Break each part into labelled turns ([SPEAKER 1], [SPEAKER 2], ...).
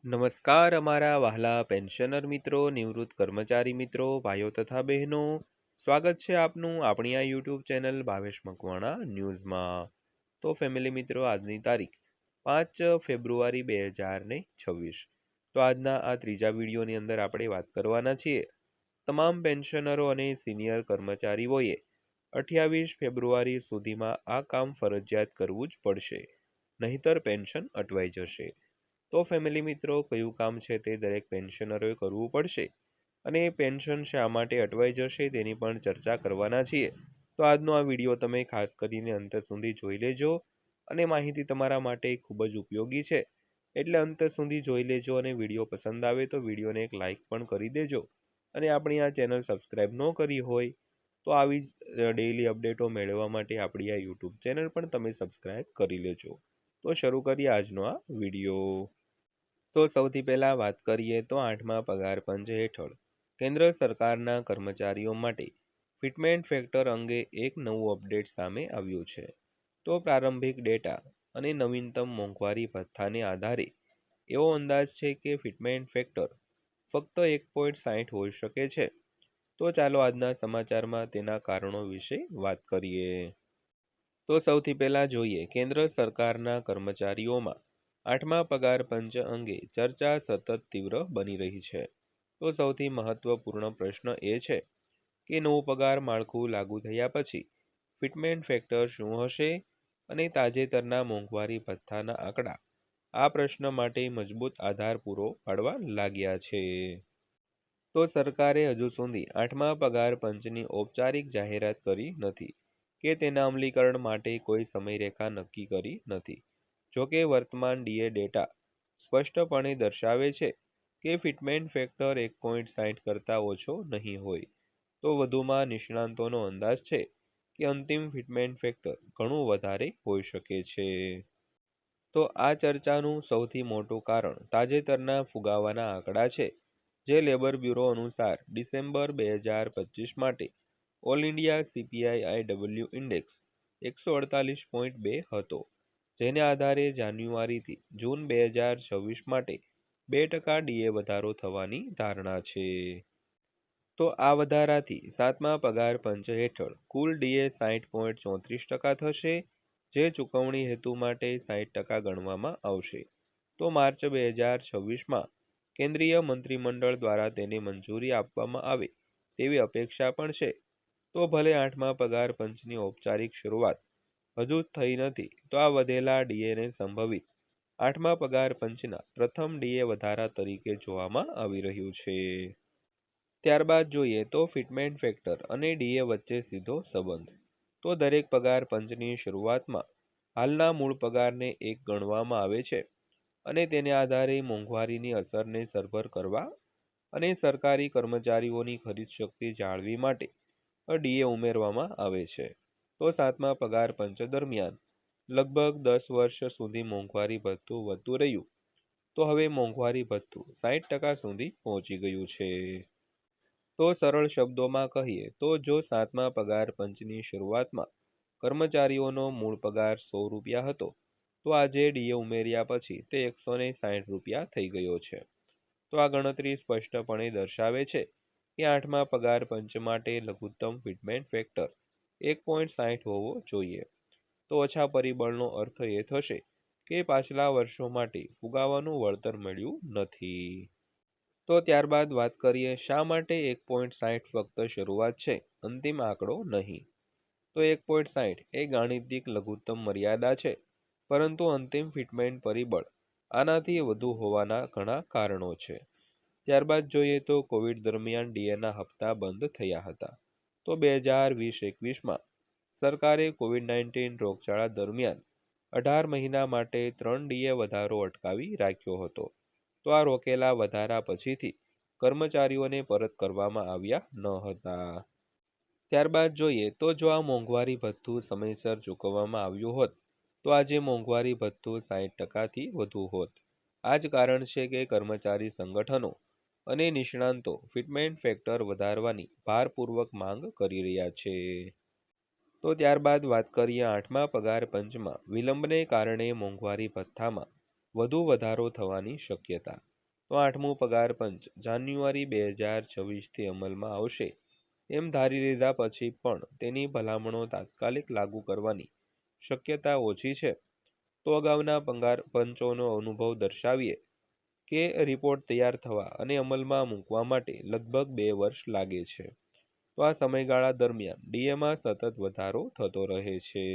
[SPEAKER 1] નમસ્કાર અમારા વહાલા પેન્શનર મિત્રો, નિવૃત્ત કર્મચારી મિત્રો, ભાઈઓ તથા બહેનો. સ્વાગત છે આપનું આપણી આ યુટ્યુબ ચેનલ ભાવેશ મકવાણા ન્યૂઝમાં. તો ફેમિલી મિત્રો, આજની તારીખ 5 ફેબ્રુઆરી 2026. તો આજના આ ત્રીજા વિડીયોની અંદર આપણે વાત કરવાના છીએ તમામ પેન્શનરો અને સિનિયર કર્મચારીઓએ 28 ફેબ્રુઆરી સુધીમાં આ કામ ફરજિયાત કરવું જ પડશે, નહીતર પેન્શન અટવાઈ જશે. તો ફેમિલી મિત્રો, કયું કામ છે તે દરેક પેન્શનરોએ કરવું પડશે અને પેન્શન શા માટે અટવાઈ જશે તેની પણ ચર્ચા કરવાના છીએ. તો આજનો આ વિડીયો તમે ખાસ કરીને અંત સુધી જોઈ લેજો અને માહિતી તમારા માટે ખૂબ જ ઉપયોગી છે, એટલે અંત સુધી જોઈ લેજો. અને વિડીયો પસંદ આવે તો વિડીયોને એક લાઇક પણ કરી દેજો. અને આપણી આ ચેનલ સબસ્ક્રાઈબ ન કરી હોય તો આવી જ ડેઇલી અપડેટો મેળવવા માટે આપણી આ યુટ્યુબ ચેનલ પણ તમે સબસ્ક્રાઈબ કરી લેજો. તો શરૂ કરીએ આજનો આ વિડીયો. તો સૌથી પહેલાં વાત કરીએ તો 8મા પગાર પંચ હેઠળ કેન્દ્ર સરકારના કર્મચારીઓ માટે ફિટમેન્ટ ફેક્ટર અંગે એક નવું અપડેટ સામે આવ્યું છે. તો પ્રારંભિક ડેટા અને નવીનતમ મોંઘવારી ભથ્થાને આધારે એવો અંદાજ છે કે ફિટમેન્ટ ફેક્ટર ફક્ત 1.60 હોઈ શકે છે. તો ચાલો આજના સમાચારમાં તેના કારણો વિશે વાત કરીએ. તો સૌથી પહેલાં જોઈએ કેન્દ્ર સરકારના કર્મચારીઓમાં 8મા પગાર પંચ અંગે ચર્ચા સતત તીવ્ર બની રહી છે. તો સૌથી મહત્વપૂર્ણ પ્રશ્ન એ છે કે નવું પગાર માળખું લાગુ થયા પછી ફિટમેન્ટ ફેક્ટર શું હશે અને તાજેતરના મોંઘવારી ભથ્થાના આંકડા આ પ્રશ્ન માટે મજબૂત આધાર પૂરો પાડવા લાગ્યા છે. તો સરકારે હજુ સુધી 8મા પગાર પંચની ઔપચારિક જાહેરાત કરી નથી કે તેના અમલીકરણ માટે કોઈ સમયરેખા નક્કી કરી નથી. જોકે વર્તમાન ડીએ ડેટા સ્પષ્ટપણે દર્શાવે છે કે ફિટમેન્ટ ફેક્ટર 1.60 કરતાં ઓછો નહીં હોય. તો વધુમાં નિષ્ણાંતોનો અંદાજ છે કે અંતિમ ફિટમેન્ટ ફેક્ટર ઘણું વધારે હોઈ શકે છે. તો આ ચર્ચાનું સૌથી મોટું કારણ તાજેતરના ફુગાવાના આંકડા છે, જે લેબર બ્યુરો અનુસાર ડિસેમ્બર 2025 માટે ઓલ ઇન્ડિયા CPI-IW ઇન્ડેક્સ 148.2 હતો, જેને આધારે જાન્યુઆરીથી જૂન 2026 માટે 2% ડીએ વધારો થવાની ધારણા છે. તો આ વધારાથી 7મા પગાર પંચ હેઠળ કુલ ડીએ 60.34% થશે, જે ચૂકવણી હેતુ માટે 60% ગણવામાં આવશે. તો માર્ચ 2026માં કેન્દ્રીય મંત્રીમંડળ દ્વારા તેને મંજૂરી આપવામાં આવે તેવી અપેક્ષા પણ છે. તો ભલે 8મા પગાર પંચની ઔપચારિક શરૂઆત હજુ થઈ નથી, તો આ વધેલા ડીએને સંભવિત 8મા પગાર પંચના પ્રથમ ડીએ વધારા તરીકે જોવામાં આવી રહ્યું છે. ત્યારબાદ જોઈએ તો ફિટમેન્ટ ફેક્ટર અને ડીએ વચ્ચે સીધો સંબંધ. તો દરેક પગાર પંચની શરૂઆતમાં હાલના મૂળ પગારને 1 ગણવામાં આવે છે અને તેને આધારે મોંઘવારીની અસરને સરભર કરવા અને સરકારી કર્મચારીઓની ખરીદ શક્તિ જાળવી માટે ડીએ ઉમેરવામાં આવે છે. તો 7મા પગાર પંચ દરમિયાન લગભગ 10 વર્ષ સુધી મોંઘવારી ભથ્થું વધતું રહ્યું, તો હવે મોંઘવારી ભથ્થું 60% સુધી પહોંચી ગયું છે. તો સરળ શબ્દોમાં કહીએ તો જો 7મા પગાર પંચની શરૂઆતમાં કર્મચારીઓનો મૂળ પગાર ₹100 હતો, તો આજે ડીએ ઉમેર્યા પછી તે ₹160 થઈ ગયો છે. તો આ ગણતરી સ્પષ્ટપણે દર્શાવે છે કે 8મા પગાર પંચ માટે લઘુત્તમ ફિટમેન્ટ ફેક્ટર 1.60 હોવો જોઈએ. તો ઓછા પરિબળનો અર્થ એ થશે કે પાછલા વર્ષો માટે ફુગાવાનું વળતર મળ્યું નથી. તો ત્યારબાદ વાત કરીએ શા માટે 1.60 ફક્ત શરૂઆત છે, અંતિમ આંકડો નહીં. તો 1.60 એ ગાણિતિક લઘુત્તમ મર્યાદા છે, પરંતુ અંતિમ ફિટમેન્ટ પરિબળ આનાથી વધુ હોવાના ઘણા કારણો છે. ત્યારબાદ જોઈએ તો કોવિડ દરમિયાન ડીએના હપ્તા બંધ થયા હતા. તો 2020-21માં સરકારે કોવિડ-19 રોગચાળા દરમિયાન 18 મહિના માટે 3 ડીએ વધારો અટકાવી રાખ્યો હતો. તો આ રોકેલા વધારા પછીથી કર્મચારીઓને પરત કરવામાં આવ્યા ન હતા. ત્યારબાદ જોઈએ તો જો આ મોંઘવારી ભથ્થું સમયસર ચૂકવવામાં આવ્યું હોત, તો આજે મોંઘવારી ભથ્થું 60%થી વધુ હોત. આ જ કારણ છે કે કર્મચારી સંગઠનો અને નિષ્ણાંતો ફિટમેન્ટ ફેક્ટર વધારવાની ભારપૂર્વક માંગ કરી રહ્યા છે. તો ત્યારબાદ વાત કરીએ 8મા પગાર પંચમાં વિલંબને કારણે મોંઘવારી ભથ્થામાં વધુ વધારો થવાની શક્યતા. તો 8મું પગાર પંચ જાન્યુઆરી 2026થી અમલમાં આવશે એમ ધારી લીધા પછી પણ તેની ભલામણો તાત્કાલિક લાગુ કરવાની શક્યતા ઓછી છે. તો અગાઉના પગાર પંચોનો અનુભવ દર્શાવીએ કે રિપોર્ટ તૈયાર થવા અને અમલમાં મૂકવા માટે લગભગ 2 વર્ષ લાગે છે. તો આ સમયગાળા દરમિયાન ડીએમાં સતત વધારો થતો રહે છે.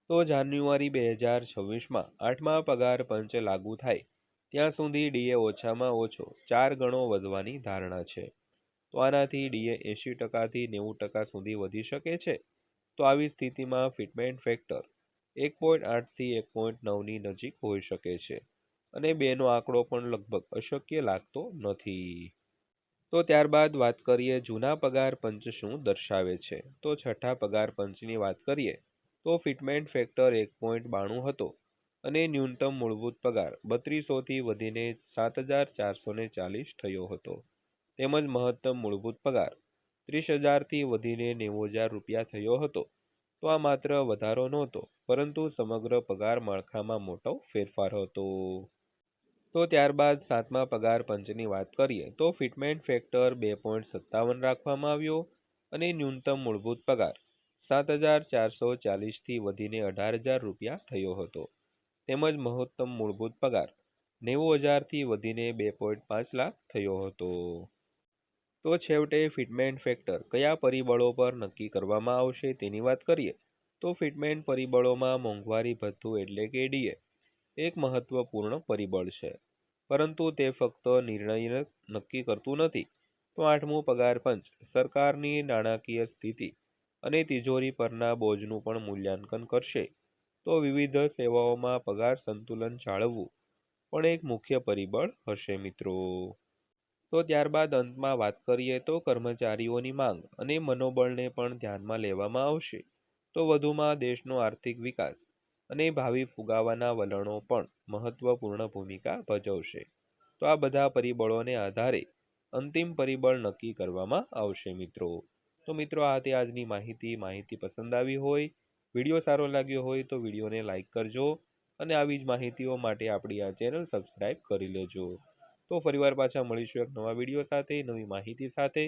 [SPEAKER 1] તો જાન્યુઆરી 2026માં 8મા પગાર પંચ લાગુ થાય ત્યાં સુધી ડીએ ઓછામાં ઓછો 4 ગણો વધવાની ધારણા છે. તો આનાથી ડીએ 80%થી 90% સુધી વધી શકે છે. તો આવી સ્થિતિમાં ફિટમેન્ટ ફેક્ટર 1.8થી 1.9ની નજીક હોઈ શકે છે અને 2નો આંકડો પણ લગભગ અશક્ય લાગતો નથી. તો ત્યારબાદ વાત કરીએ જૂના પગાર પંચ શું દર્શાવે છે. તો છઠ્ઠા પગાર પંચની વાત કરીએ તો ફિટમેન્ટ ફેક્ટર 1.92 હતો અને ન્યૂનતમ મૂળભૂત પગાર 3200થી વધીને 7440 થયો હતો. તેમજ મહત્તમ મૂળભૂત પગાર 30,000થી વધીને 90,000 રૂપિયા થયો હતો. તો આ માત્ર વધારો નહોતો પરંતુ સમગ્ર પગાર માળખામાં મોટો ફેરફાર હતો. તો ત્યારબાદ 7મા પગાર પંચની વાત કરીએ તો ફિટમેન્ટ ફેક્ટર 2.57 રાખવામાં આવ્યો અને ન્યૂનતમ મૂળભૂત પગાર 7,440થી વધીને 18,000 રૂપિયા થયો હતો. તેમજ મહત્તમ મૂળભૂત પગાર 90,000થી વધીને 2.5 લાખ થયો હતો. તો છેવટે ફિટમેન્ટ ફેક્ટર કયા પરિબળો પર નક્કી કરવામાં આવશે તેની વાત કરીએ તો ફિટમેન્ટ પરિબળોમાં મોંઘવારી ભથ્થું એટલે કે ડીએ એક મહત્વપૂર્ણ પરિબળ છે, પરંતુ તે ફક્ત નિર્ણય નક્કી કરતું નથી. તો 8મું પગાર પંચ સરકારની નાણાકીય સ્થિતિ અને તિજોરી પરના બોજનું પણ મૂલ્યાંકન કરશે. તો વિવિધ સેવાઓમાં પગાર સંતુલન જાળવવું પણ એક મુખ્ય પરિબળ હશે મિત્રો. તો ત્યારબાદ અંતમાં વાત કરીએ તો કર્મચારીઓની માંગ અને મનોબળને પણ ધ્યાનમાં લેવામાં આવશે. તો વધુમાં દેશનો આર્થિક વિકાસ અને ભાવિ ફુગાવાના વલણો પણ મહત્વપૂર્ણ ભૂમિકા ભજવશે. તો આ બધા પરિબળોને આધારે અંતિમ પરિબળ નક્કી કરવામાં આવશે મિત્રો. તો મિત્રો આ હતી આજની માહિતી પસંદ આવી હોય, વિડીયો સારો લાગ્યો હોય તો વિડીયોને લાઇક કરજો અને આવી જ માહિતીઓ માટે આપણી આ ચેનલ સબસ્ક્રાઈબ કરી લેજો. તો ફરીવાર પાછા મળીશું એક નવા વિડીયો સાથે, નવી માહિતી સાથે.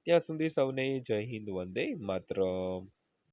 [SPEAKER 1] ત્યાં સુધી સૌને જય હિન્દ, વંદે માતરમ.